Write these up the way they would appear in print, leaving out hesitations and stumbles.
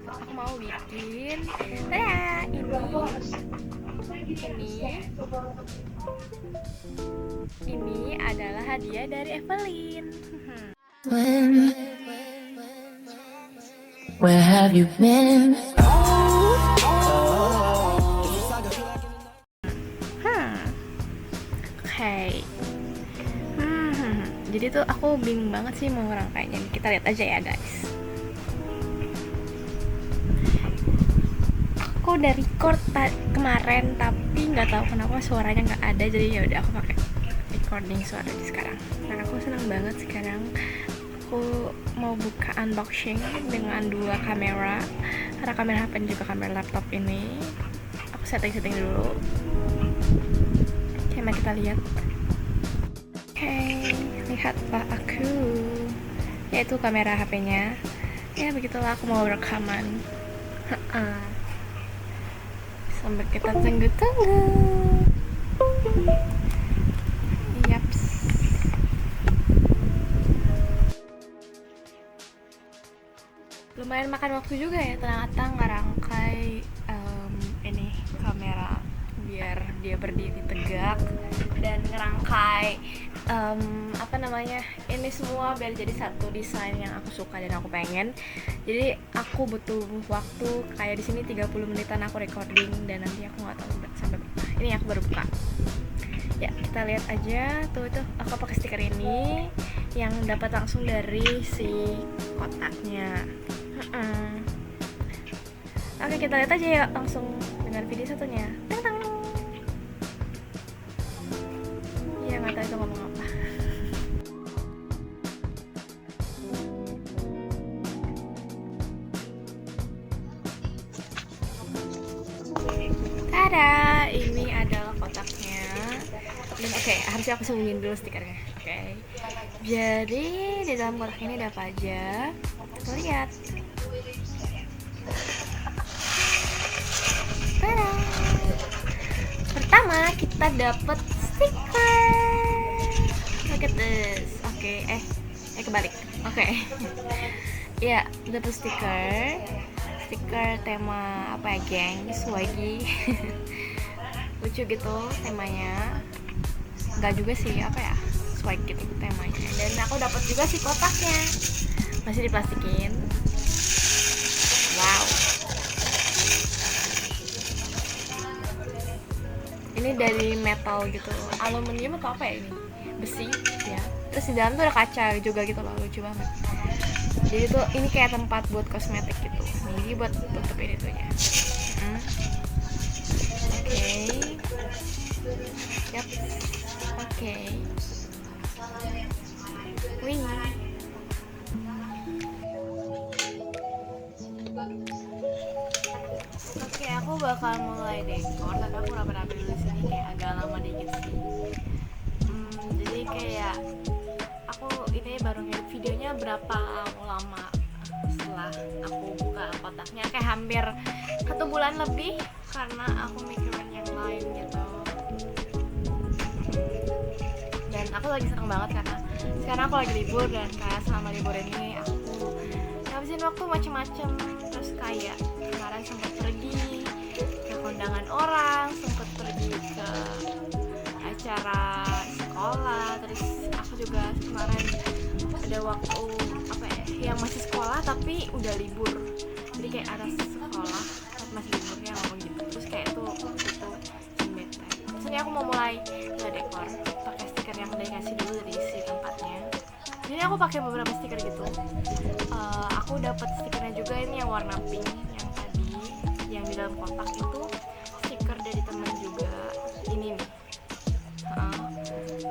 aku mau bikin ini adalah hadiah dari Evelyn. When, where have you been? Oke. Jadi tuh aku bingung banget sih mau ngerangkainya. Kita lihat aja ya guys. Aku udah record kemarin tapi nggak tahu kenapa suaranya nggak ada, jadi ya udah aku pakai recording suara sekarang. Nah aku senang banget sekarang aku mau buka unboxing dengan dua kamera, karena kamera HP dan juga kamera laptop ini. Aku setting dulu. Oke, mari kita lihat. Oke, lihatlah aku. Yaitu kamera HP-nya. Ya begitulah aku mau rekaman. Sambil kita tunggu-tunggu. Yaps. Lumayan makan waktu juga ya ternyata ngerangkai ini kamera biar dia berdiri tegak, dan ngerangkai ini semua biar jadi satu desain yang aku suka dan aku pengen. Jadi aku butuh waktu kayak di sini 30 menitan aku recording, dan nanti aku nggak tahu sampai berapa. Ini aku baru buka. Ya kita lihat aja tuh aku pakai stiker ini yang dapat langsung dari si kotaknya. Oke, kita lihat aja ya langsung dengan video satunya. Teng teng. Ya nggak tahu itu ngomong apa. Tada, ini adalah kotaknya. Oke, harusnya aku sembunyiin dulu stikernya. Oke. Jadi di dalam kotak ini ada apa aja? Kita lihat. Tada. Pertama kita dapat stiker. Look at this. Oke, kebalik. Oke. Ya, dapat stiker tema apa ya, geng, swaggy. Lucu gitu temanya. Enggak juga sih, apa ya, swag gitu temanya. Dan aku dapat juga si kotaknya, masih diplastikin. Wow, ini dari metal gitu, aluminium atau apa ya ini, besi ya. Terus di dalam tuh ada kaca juga gitu loh, lucu banget. Jadi tuh ini kayak tempat buat kosmetik gitu. Ini buat tutupin itunya. Oke. Yap. Oke. Wih. Oke, aku bakal mulai dekor, tapi aku rapi-rapi dulu sini kayak agak lama dikit sih. Jadi kayak aku ini baru ngedit videonya berapa lama setelah aku buka kotaknya, kayak hampir 1 bulan lebih, karena aku mikirin yang lain gitu. Dan aku lagi seneng banget karena sekarang aku lagi libur, dan kayak selama libur ini aku ngabisin waktu macem-macem. Terus kayak kemarin sempat pergi ke kondangan orang, sempat pergi ke acara sekolah. Terus aku juga kemarin ada waktu apa ya, yang masih sekolah tapi udah libur, jadi kayak ada sekolah tapi masih liburnya ngomong gitu. Terus kayak itu bete. Terus ini aku mau mulai ngedekor pakai stiker yang udah dikasih dulu dari si tempatnya. Jadi aku pakai beberapa stiker gitu. Aku dapat stikernya juga, ini yang warna pink yang tadi yang di dalam kotak itu stiker dari teman juga. Ini nih,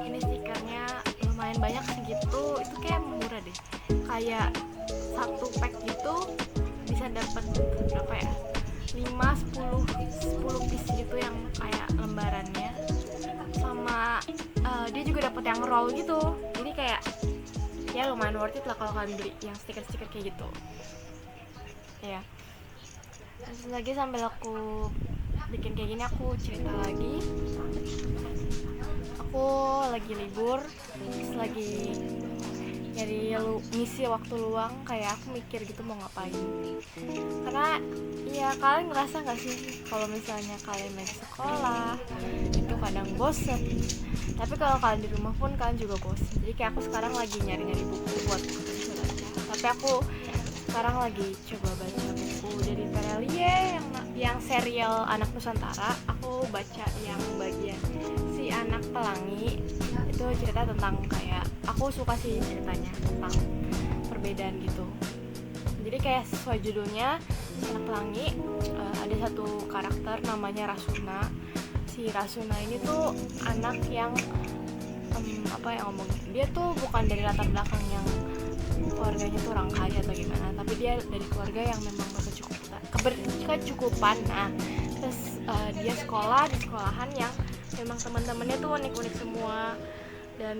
ini stikernya lumayan banyak segitu, itu kayak murah deh, kayak satu pack gitu bisa dapat berapa ya, 5-10 piece gitu yang kayak lembarannya. Sama dia juga dapat yang roll gitu, jadi kayak ya lumayan worth it lah kalau kalian beli yang stiker-stiker kayak gitu ya. Terus lagi sambil aku bikin kayak gini, aku cerita lagi. Aku lagi libur, terus lagi ngisi waktu luang, kayak aku mikir gitu mau ngapain. Karena ya kalian ngerasa nggak sih kalau misalnya kalian lagi sekolah itu kadang bosen, tapi kalau kalian di rumah pun kalian juga bosen. Jadi kayak aku sekarang lagi nyari-nyari buku buat baca, tapi aku sekarang lagi coba baca buku dari Terelie yang serial Anak Nusantara. Aku baca yang bagian si Anak Pelangi, itu cerita tentang kayak, aku suka sih ceritanya tentang perbedaan gitu. Jadi kayak sesuai judulnya si Anak Pelangi, ada satu karakter namanya Rasuna. Si Rasuna ini tuh anak yang dia tuh bukan dari latar belakang yang keluarganya tuh orang kaya atau gimana, tapi dia dari keluarga yang memang berkecukupan. Nah, terus dia sekolah di sekolahan yang memang teman-temannya tuh unik-unik semua, dan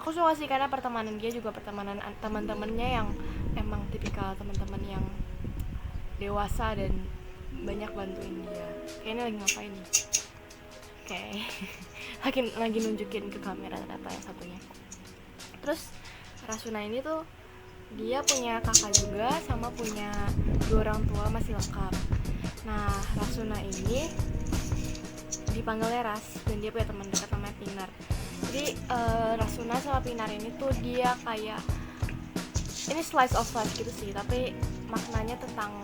aku suka sih karena pertemanan dia juga pertemanan teman-temannya yang emang tipikal teman-teman yang dewasa dan banyak bantuin dia. Kayaknya lagi ngapain nih? Oke. lagi nunjukin ke kamera ternyata yang satunya. Terus Rasuna ini tuh dia punya kakak juga, sama punya 2 orang tua masih lengkap. Nah, Rasuna ini dipanggilnya Ras, dan dia punya teman dekat namanya Pinar. Jadi Rasuna sama Pinar ini tuh dia kayak, ini slice of life gitu sih, tapi maknanya tentang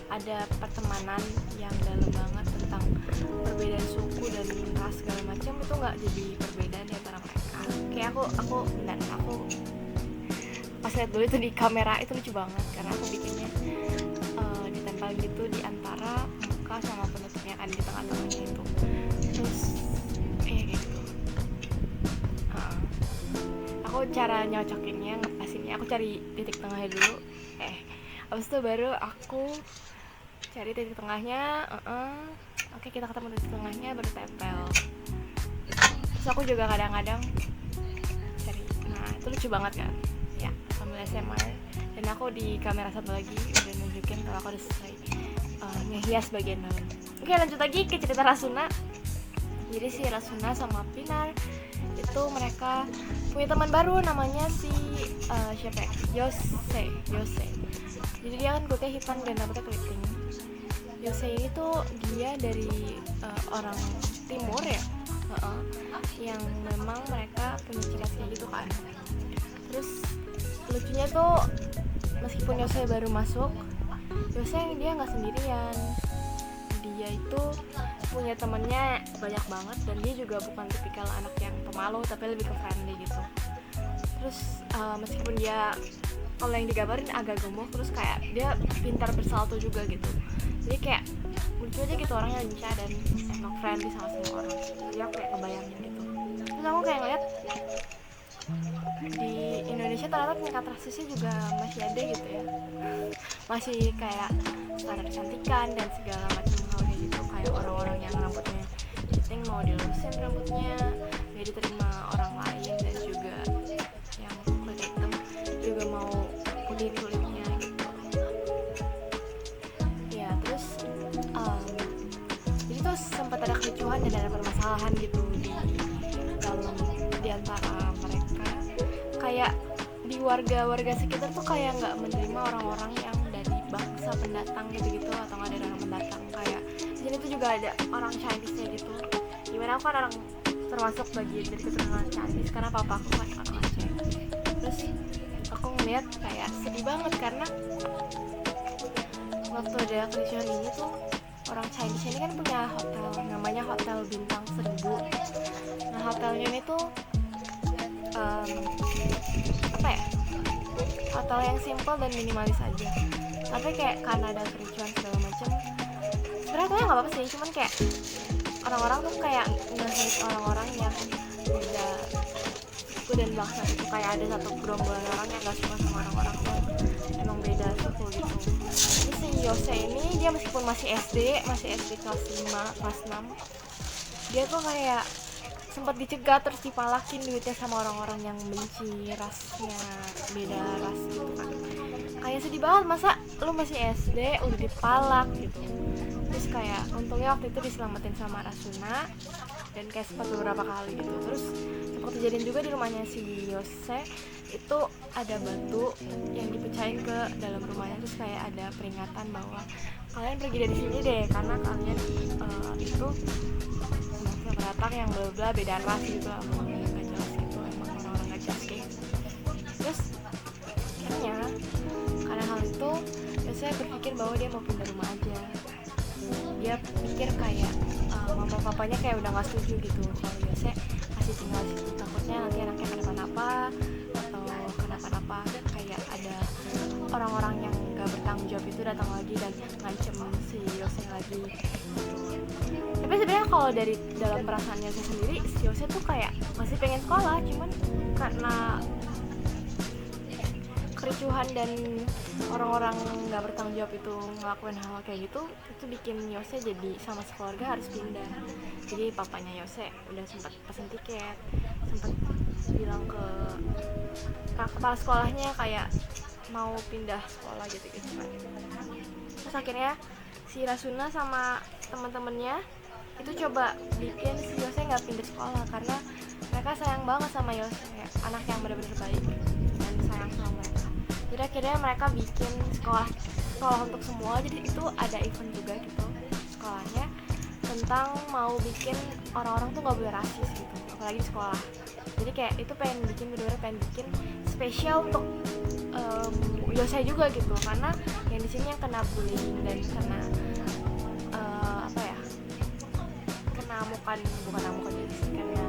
ada pertemanan yang dalam banget, tentang perbedaan suku dan ras segala macam, itu nggak jadi perbedaan di antara mereka. Kayak aku pas lihat dulu itu di kamera itu lucu banget, karena aku bikinnya ditempel gitu di antara muka sama penutupnya kan, di tengah-tengahnya itu. Terus kayak gitu. Aku cara nyocokinnya, ngepasinnya, aku cari titik tengahnya dulu. Abis itu baru aku cari titik tengahnya. Oke, kita ketemu titik tengahnya, baru tempel. Terus aku juga kadang-kadang cari. Nah, itu lucu banget kan? Ya, sambil SMR. Dan aku di kamera satu lagi udah nunjukin kalau aku udah selesai ngehias bagian dalam. Oke, lanjut lagi ke cerita Rasuna. Jadi si Rasuna sama Pinar itu mereka punya teman baru namanya si Yose. Jadi dia kan kulitnya hitam dan rambutnya keriting. Yose ini tuh dia dari orang timur ya, yang memang mereka punya ciri gitu kan. Terus lucunya tuh meskipun Yose baru masuk, Yose dia nggak sendirian. Dia itu punya temennya banyak banget, dan dia juga bukan tipikal anak yang pemalu, tapi lebih ke friendly gitu. Terus meskipun dia kalau yang digambarin agak gemuk, terus kayak dia pintar bersalto juga gitu. Jadi kayak lucu aja gitu orangnya, lincah dan emang friendly sama semua orang. Jadi aku kayak kebayangin gitu. Terus aku kayak ngeliat di Indonesia ternyata tingkat rasisnya juga masih ada gitu ya, masih kayak standar kecantikan dan segala macam halnya gitu. Kayak orang-orang yang rambutnya keriting mau dilurusin rambutnya, nggak diterima orang lain, dan juga yang kulit hitam juga mau putih kulitnya gitu ya. Terus jadi tuh sempat ada kericuhan dan ada permasalahan gitu di antara mereka. Kayak di warga sekitar tuh kayak nggak menerima orang-orang yang dari bangsa pendatang gitu atau nggak ada orang pendatang. Kayak di sini tuh juga ada orang Chinese-nya gitu. Gimana, aku kan orang termasuk bagian dari keturunan Chinese karena papa aku kan orang Aceh. Terus aku ngeliat kayak sedih banget karena waktu ada kericuhan ini tuh orang Chinese ini kan punya hotel namanya Hotel Bintang 1000. Nah, hotelnya ini tuh hotel yang simple dan minimalis aja, tapi kayak karena ada kericuhan segala macam, sebenarnya nggak apa-apa sih, cuman kayak orang-orang tuh kayak nge-hate orang-orang yang beda suku dan bangsa gitu. Kayak ada satu gerombolan orang yang nggak suka sama orang-orang tuh emang beda suku gitu. Ini si Yose ini dia meskipun masih SD kelas 5, kelas 6, dia tuh kayak sempat dicegat terus dipalakin duitnya sama orang-orang yang benci rasnya, beda ras gitu kan. Kayak sedih banget, masa lu masih SD udah dipalak gitu. Terus kayak untungnya waktu itu diselamatin sama Rasuna, dan kayak sempat beberapa kali gitu. Terus sempat kejadian juga di rumahnya si Yose, itu ada batu yang dipecahin ke dalam rumahnya, terus kayak ada peringatan bahwa kalian pergi dari sini deh karena kalian itu bangsa pendatang yang bla bla beda ras gitu lah, ngomongnya nggak jelas gitu, emang orang-orang nggak jelas kayak gitu. Terus akhirnya karena hal itu ya saya berpikir bahwa dia mau pindah rumah aja. Dia pikir kayak mama papanya kayak udah nggak setuju gitu kalau Yose masih tinggal di situ, takutnya nanti anaknya kenapa-napa atau kenapa-napa, kayak ada orang-orang yang nggak bertanggung jawab itu datang lagi dan ngancem si Yose lagi gitu. Tapi sebenarnya kalau dari dalam perasaan Yose sendiri, si Yose tuh kayak masih pengen sekolah, cuman karena kericuhan dan orang-orang nggak bertanggung jawab itu ngelakuin hal kayak gitu, itu bikin Yose jadi sama sekeluarga harus pindah. Jadi papanya Yose udah sempat pesen tiket, sempat bilang ke kepala sekolahnya kayak mau pindah sekolah gitu kan. Terus akhirnya si Rasuna sama teman-temannya itu coba bikin si Yose nggak pindah sekolah karena mereka sayang banget sama Yose, anak yang benar-benar baik dan sayang sama mereka. Jadi akhirnya mereka bikin sekolah untuk semua. Jadi itu ada event juga gitu sekolahnya tentang mau bikin orang-orang tuh nggak boleh rasis gitu, apalagi di sekolah. Jadi kayak itu benar-benar pengen bikin spesial untuk Yose juga gitu, karena yang di sini yang kena bullying dan kena kena bukan jadi karena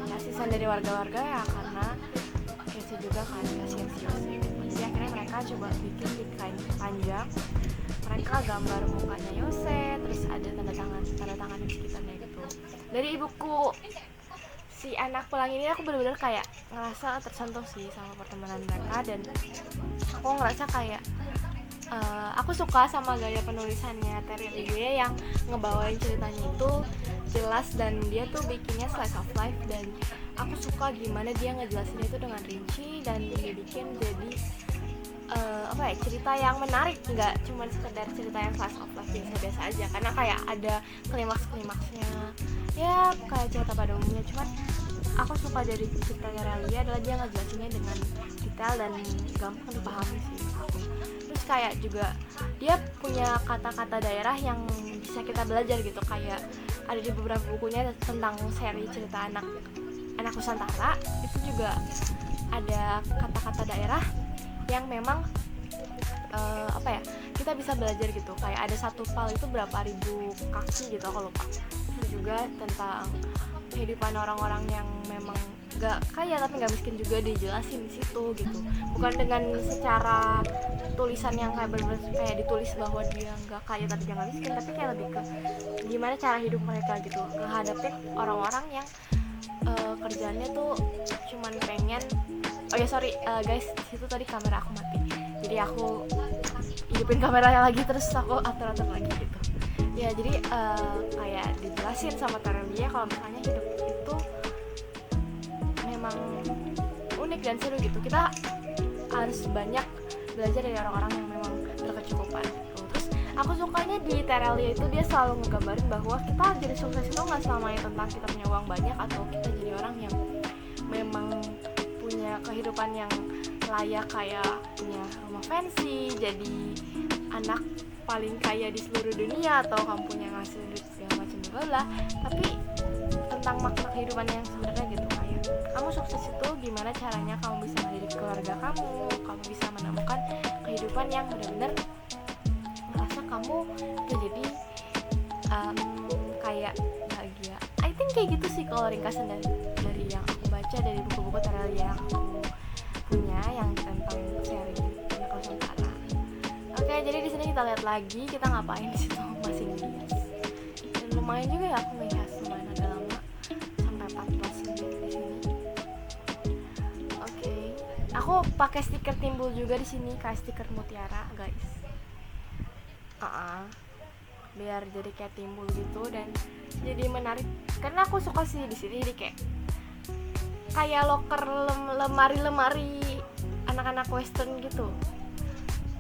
rasisan dari warga-warga ya, karena Yose juga kan kasihan si Yose. Jadi akhirnya mereka coba bikin di kain panjang, mereka gambar mukanya Yose, terus ada tanda tangan di sekitarnya gitu. Dari ibuku si anak pelangi ini aku benar-benar kayak ngerasa tersentuh sih sama pertemanan mereka, dan aku ngerasa kayak aku suka sama gaya penulisannya Terry Lee yang ngebawain ceritanya itu jelas, dan dia tuh bikinnya slice of life, dan aku suka gimana dia ngejelasin itu dengan rinci dan dibikin jadi cerita yang menarik, nggak cuma sekedar cerita yang slice of life biasa-biasa aja, karena kayak ada klimaksnya ya kayak cerita pada umumnya. Cuman aku suka dari cerita Relia adalah dia ngejelasinnya dengan detail dan gampang dipahami sih aku. Terus kayak juga dia punya kata-kata daerah yang bisa kita belajar gitu, kayak ada di beberapa bukunya tentang seri cerita anak Nusantara, itu juga ada kata-kata daerah yang memang kita bisa belajar gitu, kayak ada satu pal itu berapa ribu kaki gitu, aku lupa. Itu juga tentang kehidupan orang-orang yang memang gak kaya tapi gak miskin juga dijelasin di situ gitu, bukan dengan secara tulisan yang kayak bener-bener kayak ditulis bahwa dia gak kaya tapi jangan miskin, tapi kayak lebih ke gimana cara hidup mereka gitu ngehadapin orang-orang yang kerjaannya tuh cuman pengen guys, situ tadi kamera aku mati, jadi aku hidupin kameranya lagi terus aku atur-atur lagi gitu ya. Jadi kayak dijelasin sama Terelia kalau misalnya hidup itu memang unik dan seru gitu, kita harus banyak belajar dari orang-orang yang memang berkecukupan gitu. Terus aku sukanya di Terelia itu dia selalu ngegambarin bahwa kita jadi sukses itu nggak selamanya tentang kita punya uang banyak atau kita jadi orang yang memang punya kehidupan yang layak, kayak punya rumah fancy, jadi anak paling kaya di seluruh dunia, atau kamu punya ngasih duit segala macam bla, tapi tentang makna kehidupan yang sebenarnya gitu, kayak kamu sukses itu gimana caranya kamu bisa mendidik keluarga kamu bisa menemukan kehidupan yang benar-benar merasa kamu jadi kayak bahagia. I think kayak gitu sih kalau ringkasan dari yang aku baca dari buku-buku Terelia yang aku punya yang tentang seri Anak Nusantara. Oke, jadi di sini kita lihat lagi kita ngapain di situ, masih ngehias. Dan lumayan juga ya aku ngehias, lumayan agak lama sampai 14 menit di sini. Oke, aku pakai stiker timbul juga di sini, kayak stiker mutiara guys. Biar jadi kayak timbul gitu dan jadi menarik, karena aku suka sih di sini jadi kayak loker lemari anak-anak western gitu.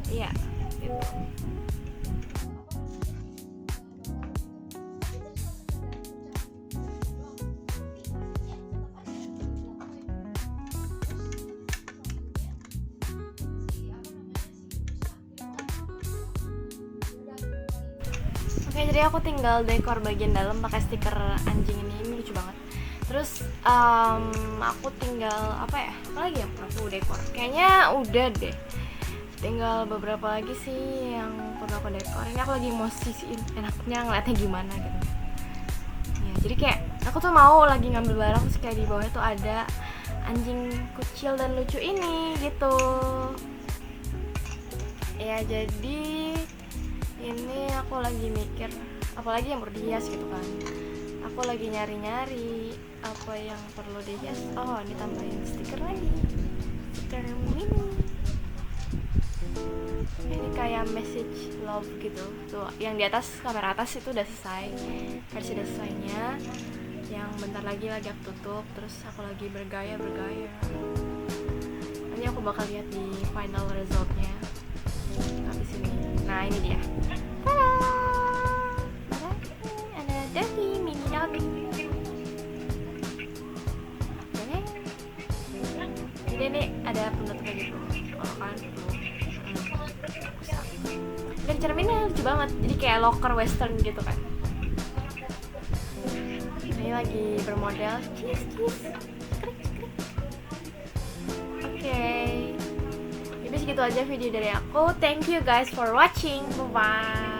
Iya, gitu. Oke, jadi aku tinggal dekor bagian dalam pakai stiker anjing ini lucu banget. Terus aku tinggal apa ya? Apa lagi yang perlu aku dekor? Kayaknya udah deh. Tinggal beberapa lagi sih yang perlu aku dekor. Ini aku lagi mau sisiin enaknya ngeliatnya gimana gitu. Ya, jadi kayak aku tuh mau lagi ngambil barang terus kayak di bawahnya tuh ada anjing kecil dan lucu ini gitu. Ya jadi ini aku lagi mikir apalagi yang perlu dihias gitu kan. Aku lagi nyari-nyari apa yang perlu dihias. Oh, ini tambahin stiker lagi, stiker mini. Ini kayak message love gitu tuh, yang di atas kamera atas itu udah selesai, versi udah selesainya. Yang bentar lagi aku tutup, terus aku lagi bergaya. Nanti aku bakal lihat di final resultnya habis ini. Nah, ini dia. Tada! Ada Devi, mini Devi. Jadi ini ada penutupnya gitu. Kalau kan dan cerminnya lucu banget, jadi kayak locker western gitu kan. Ini lagi bermodel cheese. Oke. Jadi segitu aja video dari aku. Thank you guys for watching. Bye bye.